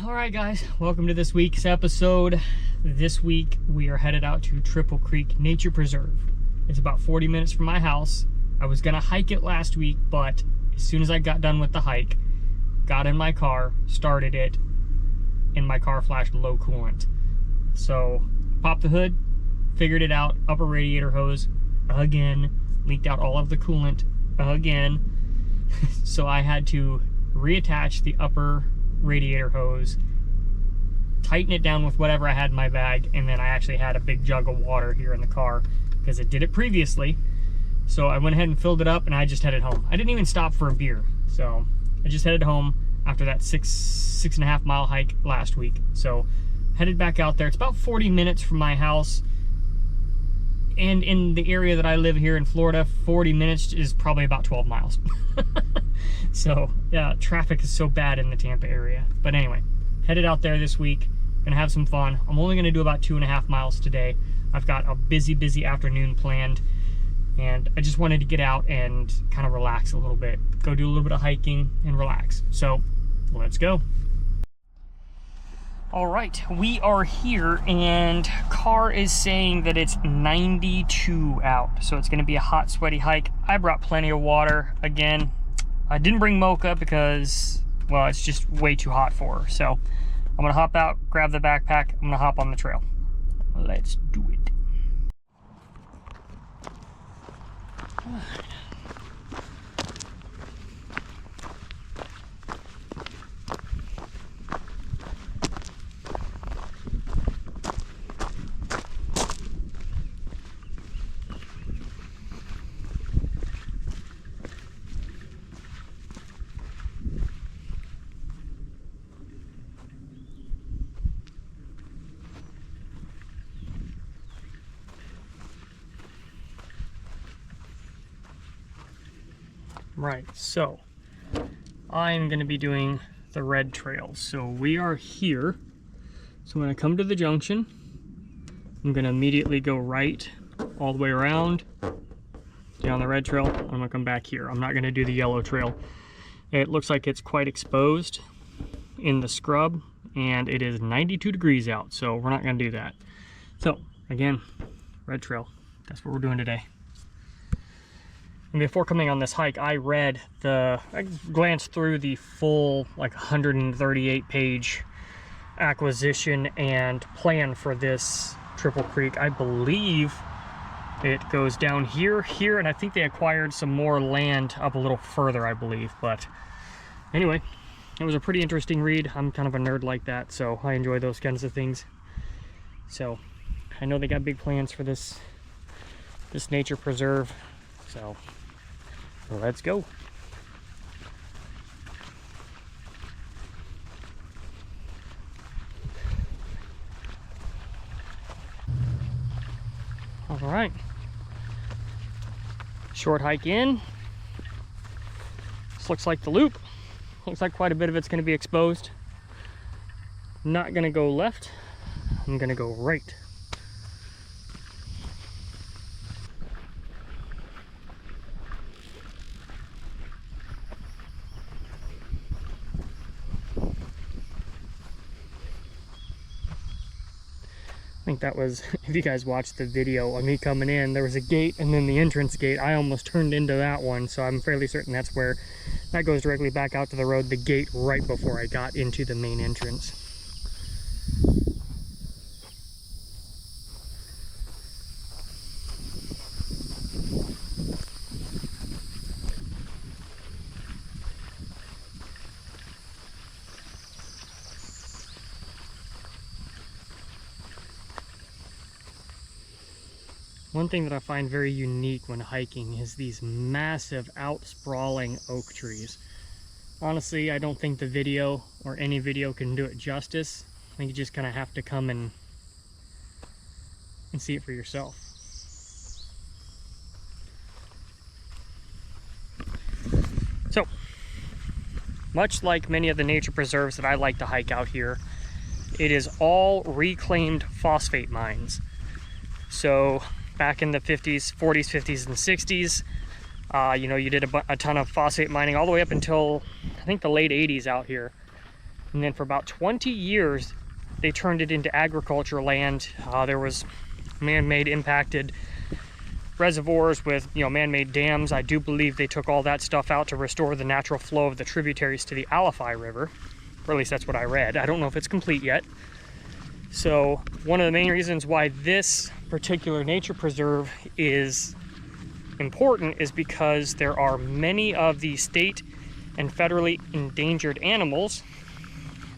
All right, guys, welcome to this week's episode. This week we are headed out to Triple Creek Nature Preserve. It's about 40 minutes from my house. I was gonna hike it last week, but as soon as I got done with the hike, got in my car, started it, and my car flashed low coolant. So popped the hood, figured it out, upper radiator hose again, leaked out all of the coolant again. So I had to reattach the upper radiator hose, tighten it down with whatever I had in my bag, and then I actually had a big jug of water here in the car because it did it previously. So I went ahead and filled it up and I just headed home. I didn't even stop for a beer. So I just headed home after that six and a half mile hike last week. So headed back out there. It's about 40 minutes from my house. And in the area that I live here in Florida, 40 minutes is probably about 12 miles. So yeah, traffic is so bad in the Tampa area. But anyway, headed out there this week, gonna have some fun. I'm only gonna do about 2.5 miles today. I've got a busy afternoon planned, and I just wanted to get out and kind of relax a little bit, go do a little bit of hiking and relax. So let's go. All right, we are here and car is saying that it's 92 out. So it's gonna be a hot, sweaty hike. I brought plenty of water. Again, I didn't bring mocha because, well, it's just way too hot for her. So I'm gonna hop out, grab the backpack, I'm gonna hop on the trail. Let's do it. Right, so I'm going to be doing the red trail. So we are here. So when I come to the junction, I'm going to immediately go right all the way around down the red trail. I'm going to come back here. I'm not going to do the yellow trail. It looks like it's quite exposed in the scrub, and it is 92 degrees out, so we're not going to do that. So again, red trail, that's what we're doing today. And before coming on this hike, I glanced through the full like 138 page acquisition and plan for this Triple Creek. I believe it goes down here, and I think they acquired some more land up a little further, I believe. But anyway, it was a pretty interesting read. I'm kind of a nerd like that, so I enjoy those kinds of things. So I know they got big plans for this nature preserve, so let's go. All right, short hike in. This looks like the loop. Looks like quite a bit of it's going to be exposed. Not going to go left, I'm going to go right. I think that was, if you guys watched the video of me coming in, there was a gate and then the entrance gate. I almost turned into that one, so I'm fairly certain that's where that goes directly back out to the road, the gate right before I got into the main entrance. One thing that I find very unique when hiking is these massive out-sprawling oak trees. Honestly, I don't think the video or any video can do it justice. I think you just kind of have to come and see it for yourself. So, much like many of the nature preserves that I like to hike out here, it is all reclaimed phosphate mines. So back in the 50s, 40s, 50s, and 60s, you know, you did a ton of phosphate mining all the way up until I think the late 80s out here. And then for about 20 years, they turned it into agriculture land. There was man-made impacted reservoirs with, man-made dams. I do believe they took all that stuff out to restore the natural flow of the tributaries to the Alafia River. Or at least that's what I read. I don't know if it's complete yet. So one of the main reasons why this particular nature preserve is important is because there are many of the state and federally endangered animals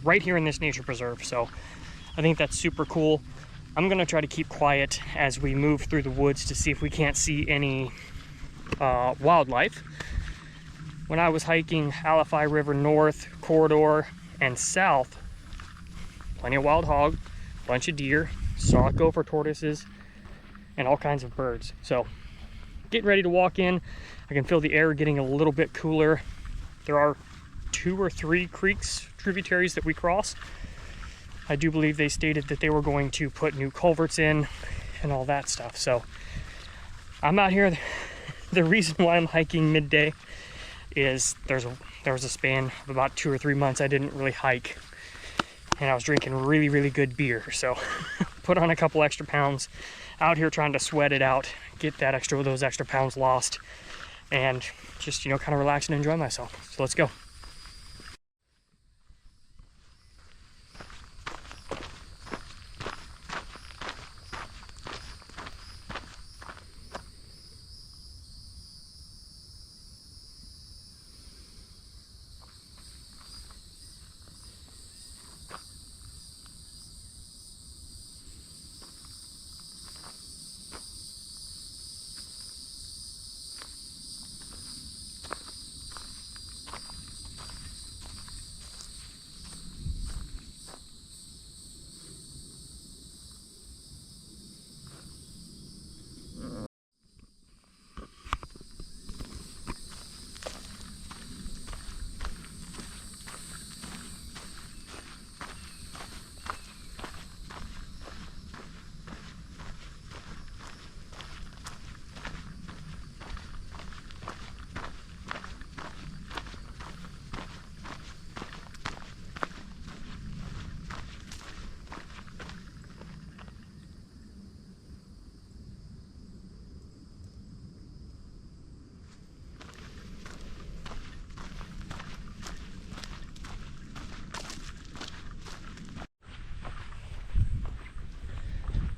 right here in this nature preserve. So I think that's super cool. I'm gonna try to keep quiet as we move through the woods to see if we can't see any wildlife. When I was hiking Alafia River North corridor and south, plenty of wild hog, bunch of deer, saw gopher tortoises, and all kinds of birds. So getting ready to walk in. I can feel the air getting a little bit cooler. There are 2 or 3 creeks, tributaries that we cross. I do believe they stated that they were going to put new culverts in and all that stuff. So I'm out here. The reason why I'm hiking midday is there was a span of about 2 or 3 months I didn't really hike, and I was drinking really, really good beer. So put on a couple extra pounds out here trying to sweat it out, get those extra pounds lost, and just, kind of relax and enjoy myself. So let's go.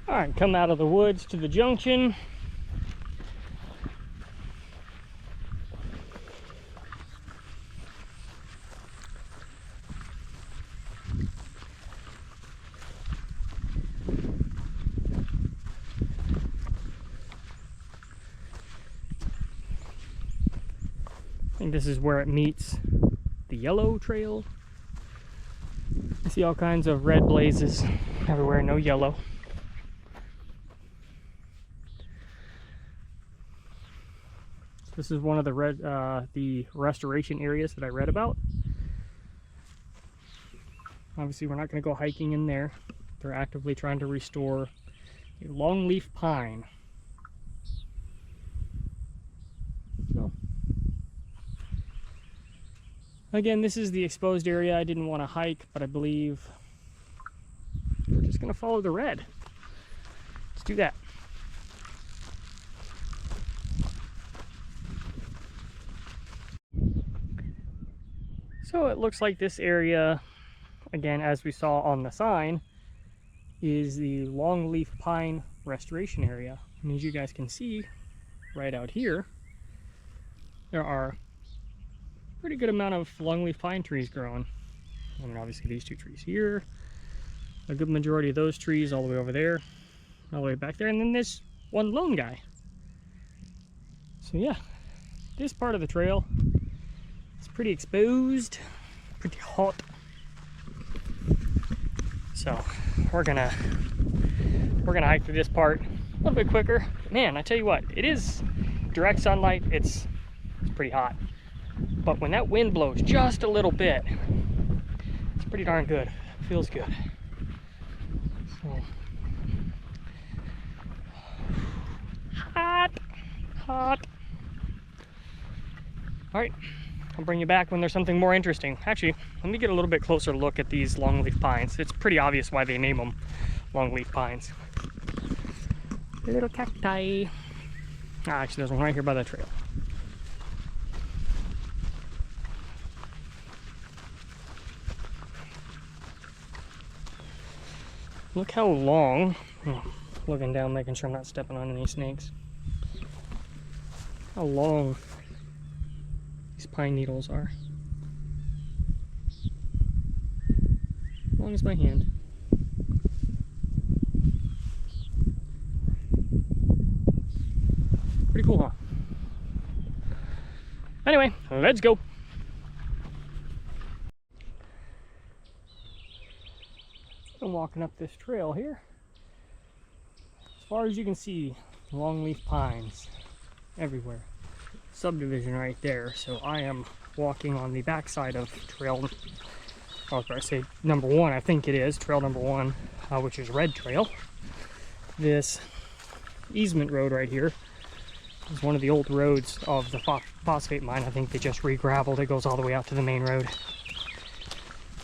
All right, come out of the woods to the junction. I think this is where it meets the yellow trail. I see all kinds of red blazes everywhere, no yellow. This is one of the restoration areas that I read about. Obviously, we're not going to go hiking in there. They're actively trying to restore a longleaf pine. So, again, this is the exposed area. I didn't want to hike, but I believe we're just going to follow the red. Let's do that. So it looks like this area, again, as we saw on the sign, is the longleaf pine restoration area. And as you guys can see, right out here, there are a pretty good amount of longleaf pine trees growing. I mean, obviously these 2 trees here, a good majority of those trees all the way over there, all the way back there, and then this one lone guy. So yeah, this part of the trail, it's pretty exposed, pretty hot. So we're gonna hike through this part a little bit quicker. Man, I tell you what, it is direct sunlight. It's pretty hot, but when that wind blows just a little bit, it's pretty darn good. It feels good. So hot. All right. I'll bring you back when there's something more interesting. Actually, let me get a little bit closer look at these longleaf pines. It's pretty obvious why they name them longleaf pines. Little cacti. Actually, there's one right here by the trail. Look how long, looking down, making sure I'm not stepping on any snakes. How long these pine needles are. As long as my hand. Pretty cool, huh? Anyway, let's go. I'm walking up this trail here. As far as you can see, longleaf pines everywhere. Subdivision right there. So I am walking on the backside of trail, I was about to say number 1, I think it is, trail number 1, which is Red Trail. This easement road right here is one of the old roads of the phosphate mine. I think they just re-graveled. It goes all the way out to the main road.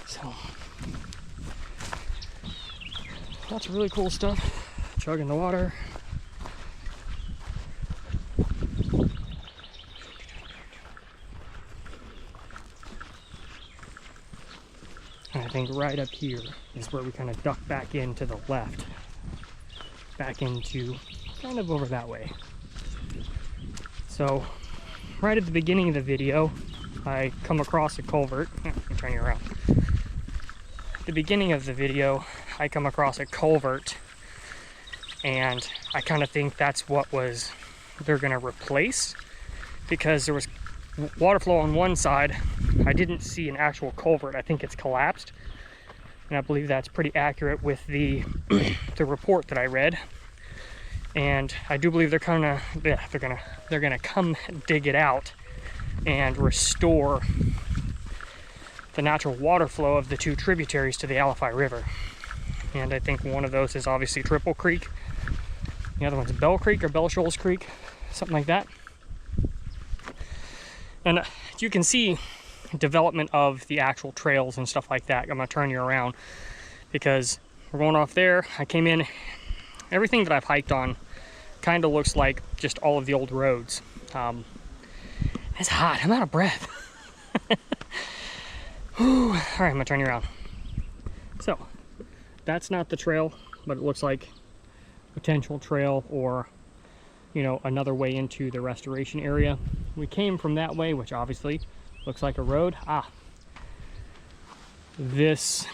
So lots of really cool stuff. Chugging the water. And I think right up here is where we kind of duck back into the left. Back into kind of over that way. So right at the beginning of the video, I come across a culvert. I'm turning you around. At the beginning of the video, I come across a culvert, and I kind of think that's what they're going to replace, because there was water flow on one side. I didn't see an actual culvert. I think it's collapsed, and I believe that's pretty accurate with the the report that I read. And I do believe they're gonna come dig it out and restore the natural water flow of the 2 tributaries to the Alafia River. And I think one of those is obviously Triple Creek. The other one's Bell Creek or Bell Shoals Creek, something like that. And you can see development of the actual trails and stuff like that. I'm gonna turn you around because we're going off there. I came in, everything that I've hiked on kind of looks like just all of the old roads. It's hot, I'm out of breath. All right, I'm gonna turn you around. So, that's not the trail, but it looks like potential trail, or, you know, another way into the restoration area. We came from that way, which obviously looks like a road. This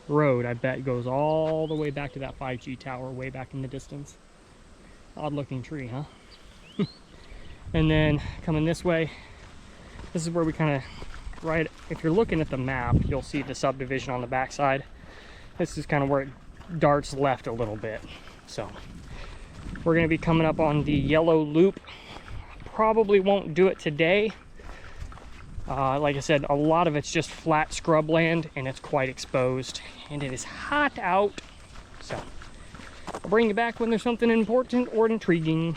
road, I bet, goes all the way back to that 5G tower way back in the distance. Odd looking tree, huh? And then coming this way, this is where we kind of, right, if you're looking at the map, you'll see the subdivision on the backside. This is kind of where it darts left a little bit. So we're going to be coming up on the yellow loop. Probably won't do it today. Like I said, a lot of it's just flat scrubland, and it's quite exposed, and it is hot out. So I'll bring you back when there's something important or intriguing.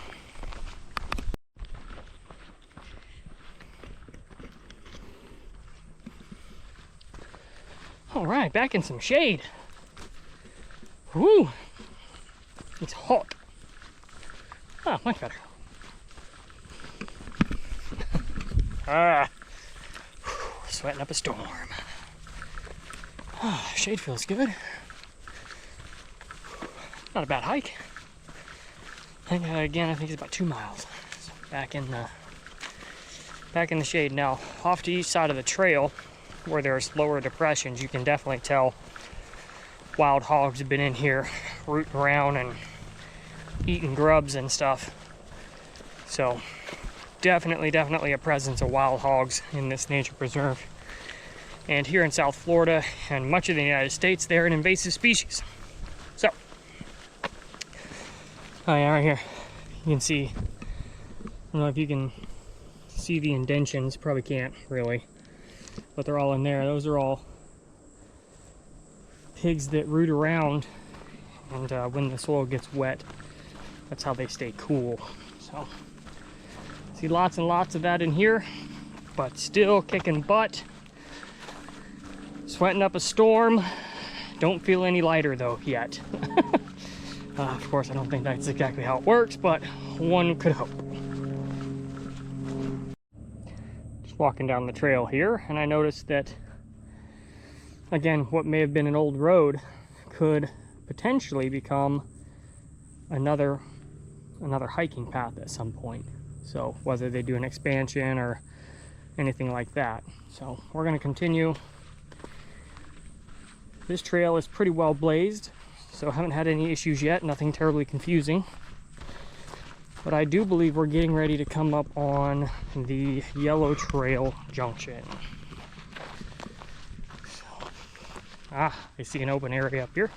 All right, back in some shade. Woo! It's hot. Ah, much better. Sweating up a storm. Shade feels good. Not a bad hike. Again, I think it's about 2 miles. So back in the shade now. Off to each side of the trail, where there's lower depressions, you can definitely tell wild hogs have been in here rooting around and eating grubs and stuff. So definitely a presence of wild hogs in this nature preserve. And here in South Florida and much of the United States, they're an invasive species. So, oh yeah, right here, you can see, I don't know if you can see the indentions, probably can't really, but they're all in there. Those are all pigs that root around, and when the soil gets wet, that's how they stay cool. So see lots and lots of that in here. but still kicking butt. Sweating up a storm. Don't feel any lighter though yet. Of course, I don't think that's exactly how it works, but one could hope. Just walking down the trail here, and I noticed that, again, what may have been an old road could potentially become another hiking path at some point. So whether they do an expansion or anything like that. So we're going to continue. This trail is pretty well blazed, so I haven't had any issues yet, nothing terribly confusing. But I do believe we're getting ready to come up on the Yellow Trail junction. So, I see an open area up here.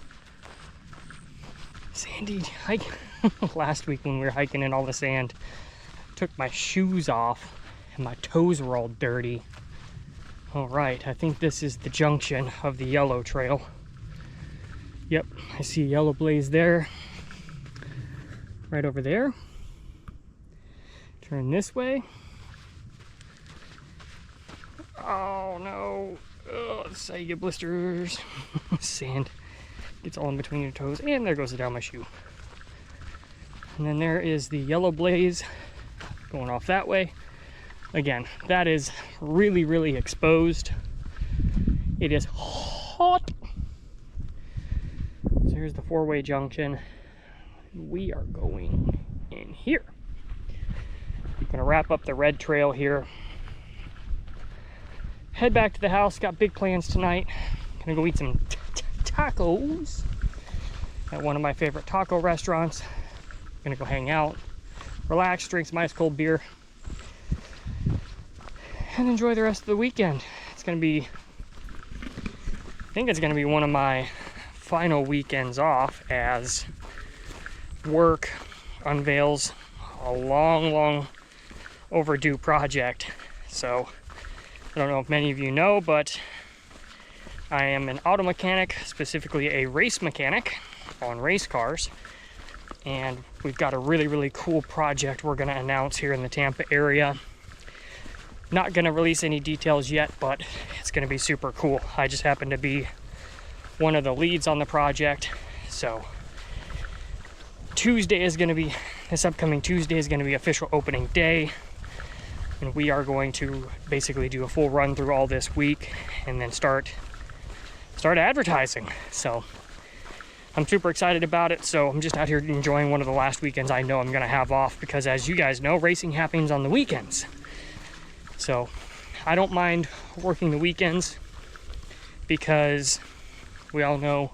Sandy hike. Last week when we were hiking in all the sand, took my shoes off and my toes were all dirty. All right, I think this is the junction of the Yellow Trail. Yep, I see a yellow blaze there. Right over there. Turn this way. Oh no. Oh, this is how you get blisters. Sand gets all in between your toes, and there goes it down my shoe. And then there is the yellow blaze going off that way. Again, that is really, really exposed. It is hot. So here's the four-way junction. We are going in here. I'm gonna wrap up the red trail here. Head back to the house. Got big plans tonight. Gonna go eat some tacos at one of my favorite taco restaurants. Gonna go hang out, relax, drink some ice cold beer, and enjoy the rest of the weekend. It's gonna be, I think it's gonna be one of my final weekends off as work unveils a long overdue project. So I don't know if many of you know, but I am an auto mechanic, specifically a race mechanic on race cars. And we've got a really, really cool project we're gonna announce here in the Tampa area. Not gonna release any details yet, but it's gonna be super cool. I just happen to be one of the leads on the project. So this upcoming Tuesday is gonna be official opening day. And we are going to basically do a full run through all this week and then start advertising. So I'm super excited about it. So I'm just out here enjoying one of the last weekends I know I'm gonna have off, because as you guys know, racing happens on the weekends. So I don't mind working the weekends because we all know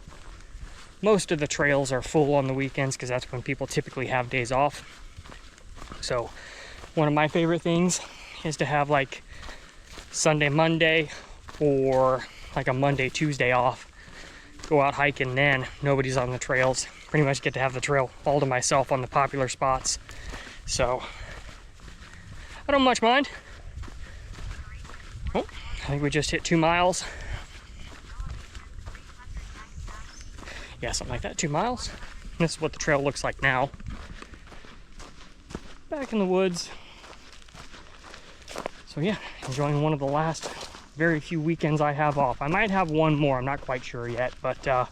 most of the trails are full on the weekends because that's when people typically have days off. So one of my favorite things is to have like Sunday, Monday, or like a Monday, Tuesday off. Go out hiking, then nobody's on the trails. Pretty much get to have the trail all to myself on the popular spots. So I don't much mind. Oh, I think we just hit 2 miles. Yeah, something like that, 2 miles. This is what the trail looks like now. Back in the woods. So yeah, enjoying one of the last very few weekends I have off. I might have one more, I'm not quite sure yet, but yeah.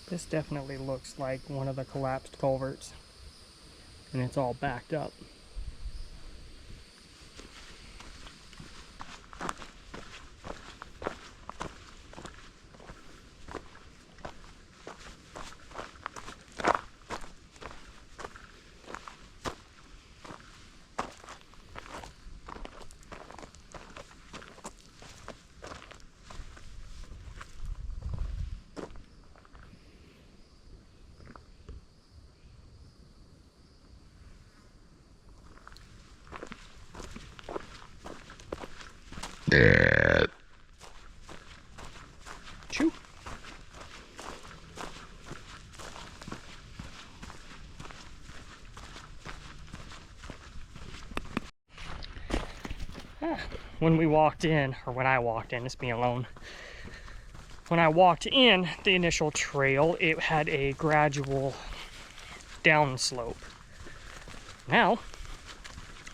This definitely looks like one of the collapsed culverts, and it's all backed up. Chew. When we walked in, or when I walked in, it's me alone. When I walked in the initial trail, it had a gradual downslope. Now,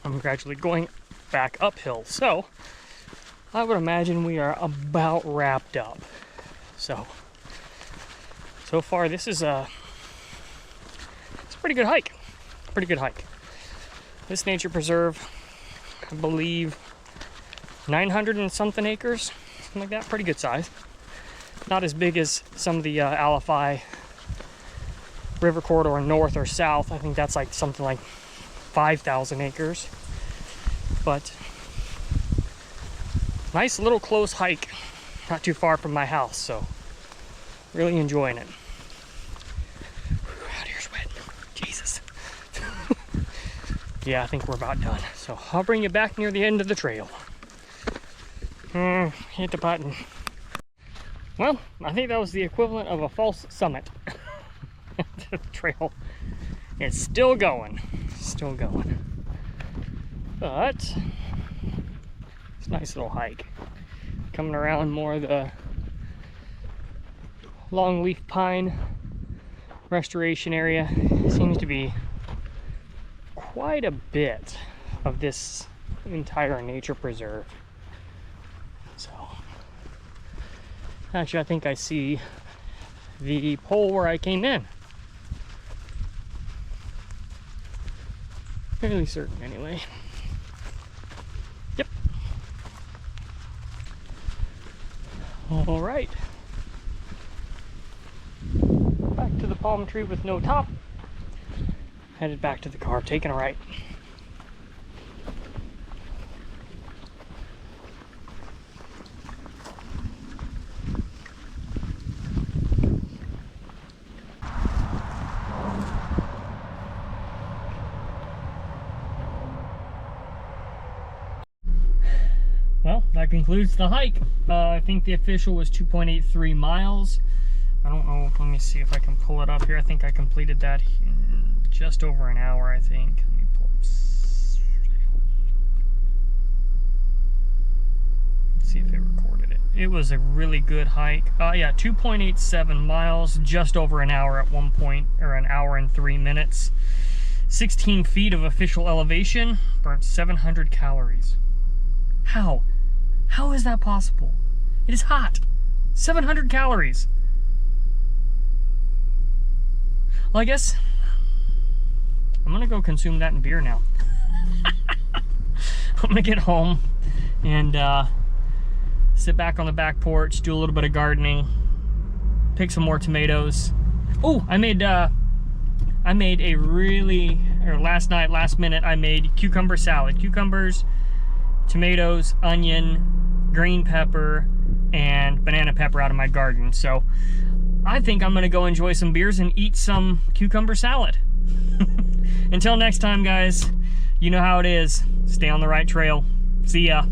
I'm gradually going back uphill. So, I would imagine we are about wrapped up. So far this is it's a pretty good hike. Pretty good hike. This nature preserve, I believe 900 and something acres, something like that. Pretty good size. Not as big as some of the Alafia River corridor north or south. I think that's like something like 5,000 acres. But nice little close hike, not too far from my house, so really enjoying it. Out here's wet. Jesus. Yeah, I think we're about done. So I'll bring you back near the end of the trail. Hit the button. Well, I think that was the equivalent of a false summit. The trail is still going. Still going. But it's a nice little hike. Coming around more of the longleaf pine restoration area. Seems to be quite a bit of this entire nature preserve. So, actually I think I see the pole where I came in. Fairly certain anyway. Yep. All right. Back to the palm tree with no top. Headed back to the car, taking a right. Well, that concludes the hike. I think the official was 2.83 miles. I don't know, let me see if I can pull it up here. I think I completed that in just over an hour, I think. Let me pull it. Let's see if it recorded it. It was a really good hike. Yeah, 2.87 miles, just over an hour at one point, or an hour and 3 minutes. 16 feet of official elevation, burnt 700 calories. How? How is that possible? It is hot. 700 calories. Well, I guess I'm gonna go consume that in beer now. I'm gonna get home and sit back on the back porch, do a little bit of gardening, pick some more tomatoes. Oh, I made a really, or last minute, I made cucumber salad. Cucumbers, tomatoes, onion, green pepper, and banana pepper out of my garden. So I think I'm gonna go enjoy some beers and eat some cucumber salad. Until next time, guys, you know how it is. Stay on the right trail. See ya.